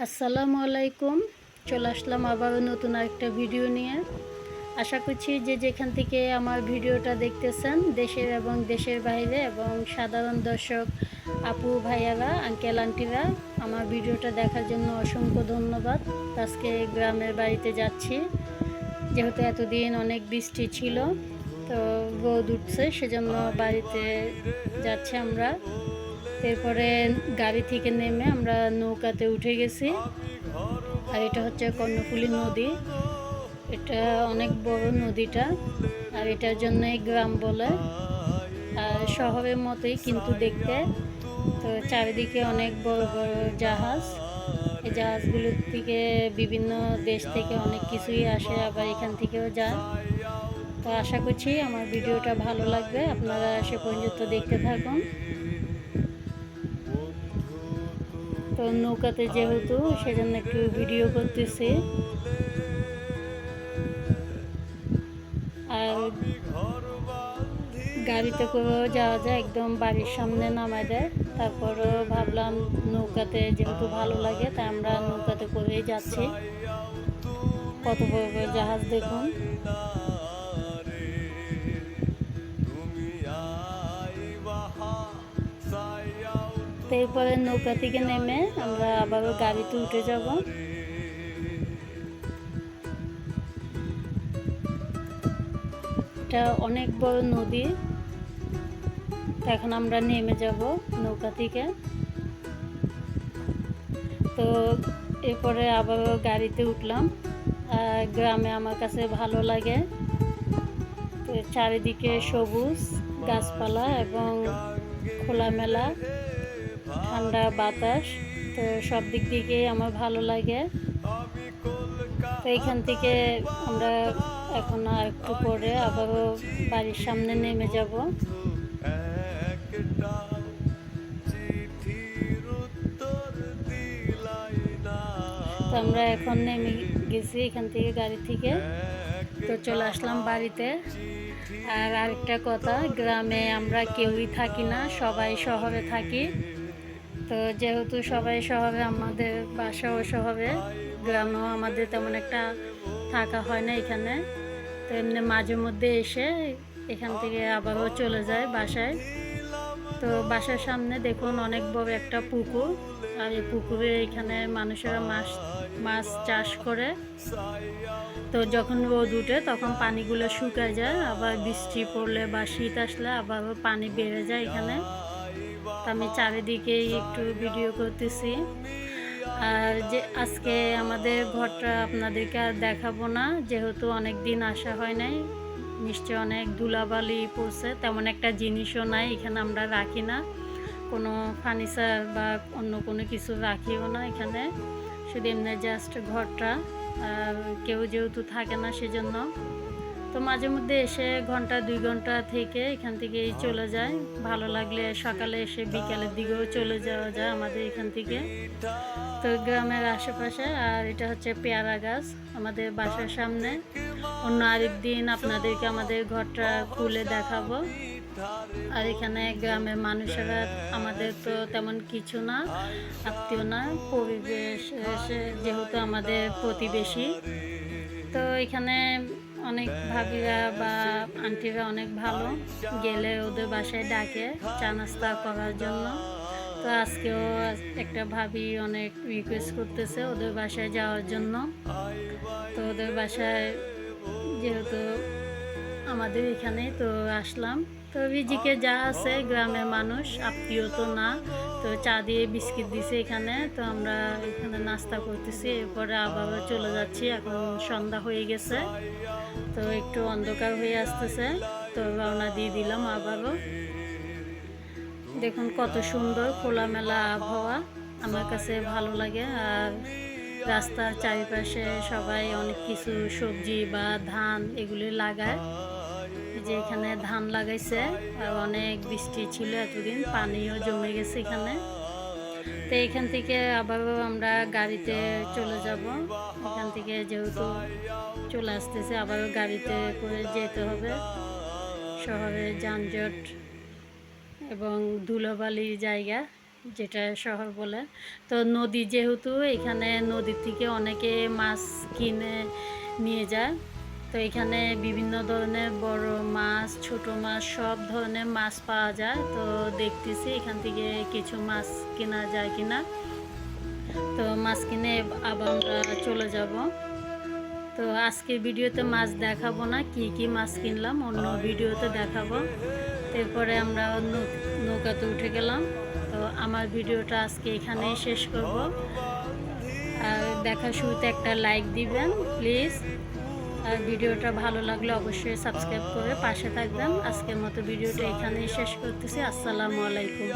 আসসালামু আলাইকুম। চলে আসলাম আবারও নতুন আরেকটা ভিডিও নিয়ে। আশা করছি যে যেখান থেকে আমার ভিডিওটা দেখতেছেন, দেশের এবং দেশের বাইরে এবং সাধারণ দর্শক আপু ভাইয়ারা, আঙ্কেল আন্টিরা, আমার ভিডিওটা দেখার জন্য অসংখ্য ধন্যবাদ। আজকে গ্রামের বাড়িতে যাচ্ছি, যেহেতু এতদিন অনেক বৃষ্টি ছিল, তো রোদ উঠছে, সেজন্য বাড়িতে যাচ্ছি আমরা। এরপরে গাড়ি থেকে নেমে আমরা নৌকাতে উঠে গেছি। আর এটা হচ্ছে কর্ণফুলী নদী। এটা অনেক বড় নদীটা, আর এটার জন্যই গ্রাম বলে। আর শহরের মতোই কিন্তু দেখতে। তো চারিদিকে অনেক বড় বড় জাহাজ। এই জাহাজগুলোর থেকে বিভিন্ন দেশ থেকে অনেক কিছুই আসে, আবার এখান থেকেও যায়। তো আশা করছি আমার ভিডিওটা ভালো লাগবে, আপনারা সে পর্যন্ত দেখতে থাকুন। তো নৌকাতে যেহেতু, সেজন্য একটু ভিডিও করতেছি। আর গাড়িতে করেও যাওয়া যায়, একদম বাড়ির সামনে নামায় দেয়। তারপরও ভাবলাম নৌকাতে যেহেতু ভালো লাগে, তাই আমরা নৌকাতে করেই যাচ্ছি। কত বড় বড় জাহাজ দেখুন। তো এরপরে নৌকা থেকে নেমে আমরা আবারও গাড়িতে উঠে যাব। এটা অনেক বড় নদী। তো এখন আমরা নেমে যাব নৌকা থেকে। তো এরপরে আবারও গাড়িতে উঠলাম। গ্রামে আমার কাছে ভালো লাগে। তো চারিদিকে সবুজ গাছপালা এবং খোলামেলা ঠান্ডা বাতাস, তো সব দিক থেকেই আমার ভালো লাগে। তো এইখান থেকে আমরা এখন আর একটু পরে আবারও বাড়ির সামনে নেমে যাব। তো আমরা এখন নেমে গেছি এখান থেকে, গাড়ি থেকে। তো চলে আসলাম বাড়িতে। আর আরেকটা কথা, গ্রামে আমরা কেউই থাকি না, সবাই শহরে থাকি। তো যেহেতু সবাই শহরে, আমাদের বাসাও শহরে, গ্রামেও আমাদের তেমন একটা থাকা হয় না এখানে। তো এমনি মাঝে মধ্যে এসে এখান থেকে আবারও চলে যায় বাসায়। তো বাসার সামনে দেখুন অনেক বড় একটা পুকুর। আর এই পুকুরে এখানে মানুষেরা মাছ চাষ করে। তো যখন রোদ উঠে তখন পানিগুলো শুকায় যায়, আবার বৃষ্টি পড়লে বা শীত আসলে আবার পানি বেড়ে যায় এখানে। তো আমি চারিদিকেই একটু ভিডিও করতেছি। আর যে আজকে আমাদের ঘরটা আপনাদেরকে আর দেখাবো না, যেহেতু অনেক দিন আসা হয় নাই। নিশ্চয় অনেক ধুলাবালি পড়ছে, তেমন একটা জিনিসও নাই এখানে, আমরা রাখি না কোনো ফার্নিচার বা অন্য কোনো কিছু রাখিও না এখানে, শুধু এমনি জাস্ট ঘরটা। আর কেউ যেহেতু থাকে না সেজন্য। তো মাঝে মধ্যে এসে ঘন্টা 2 ঘন্টা থেকে এখান থেকেই চলে যায়। ভালো লাগলে সকালে এসে বিকালের দিকেও চলে যাওয়া যায় আমাদের এখান থেকে। তো গ্রামের আশেপাশে। আর এটা হচ্ছে পেয়ারা গাছ আমাদের বাসার সামনে। অন্য আরেকদিন আপনাদেরকে আমাদের ঘরটা খুলে দেখাবো। আর এখানে গ্রামের মানুষেরা, আমাদের তো তেমন কিছু না, আত্মীয় না, পরিবেশ যেহেতু আমাদের প্রতিবেশী। তো এখানে অনেক ভাবিরা বা আন্টিরা অনেক ভালো, গেলে ওদের বাসায় ডাকে চা নাস্তা করার জন্য। তো আজকেও একটা ভাবি অনেক রিকোয়েস্ট করতেছে ওদের বাসায় যাওয়ার জন্য। তো ওদের বাসায় যেহেতু আমাদের এখানে, তো আসলাম। তো রিজিকে যা আছে, গ্রামের মানুষ, আত্মীয় তো না। তো চা দিয়ে বিস্কিট দিছে এখানে, তো আমরা এখানে নাস্তা করতেছি। এরপরে আবারও চলে যাচ্ছি, এখন সন্ধ্যা হয়ে গেছে, তো একটু অন্ধকার হয়ে আসতেছে। তো রওনা দিয়ে দিলাম আবারও। দেখুন কত সুন্দর খোলামেলা আবহাওয়া, আমার কাছে ভালো লাগে। আর রাস্তার চারিপাশে সবাই অনেক কিছু সবজি বা ধান এগুলি লাগায়। যে এখানে ধান লাগাইছে, আর অনেক বৃষ্টি ছিল এতদিন, পানিও জমে গেছে এখানে। তো এখান থেকে আবারও আমরা গাড়িতে চলে যাব। এখান থেকে যেহেতু চলে আসতেছে, আবারও গাড়িতে করে যেতে হবে। শহরে যানজট এবং ধুলোবালির জায়গা, যেটা শহর বলে। তো নদী যেহেতু, এখানে নদীর থেকে অনেকে মাছ কিনে নিয়ে যায়। তো এখানে বিভিন্ন ধরনের বড় মাছ, ছোট মাছ, সব ধরনের মাছ পাওয়া যায়। তো দেখতেছি এখান থেকে কিছু মাছ কেনা যায় কিনা। তো মাছ কিনে আবার আমরা চলে যাব। তো আজকের ভিডিওতে মাছ দেখাবো না, কি কি মাছ কিনলাম অন্য ভিডিওতে দেখাবো। এরপরে আমরা নৌকাতে উঠে গেলাম। তো আমার ভিডিওটা আজকে এখানেই শেষ করব। আর দেখার শুরুতে একটা লাইক দিবেন প্লিজ। আর ভিডিওটা ভালো লাগলে অবশ্যই সাবস্ক্রাইব করে পাশে থাকবেন। আজকের মতো ভিডিওটা এখানেই শেষ করতেছি। আসসালামু আলাইকুম।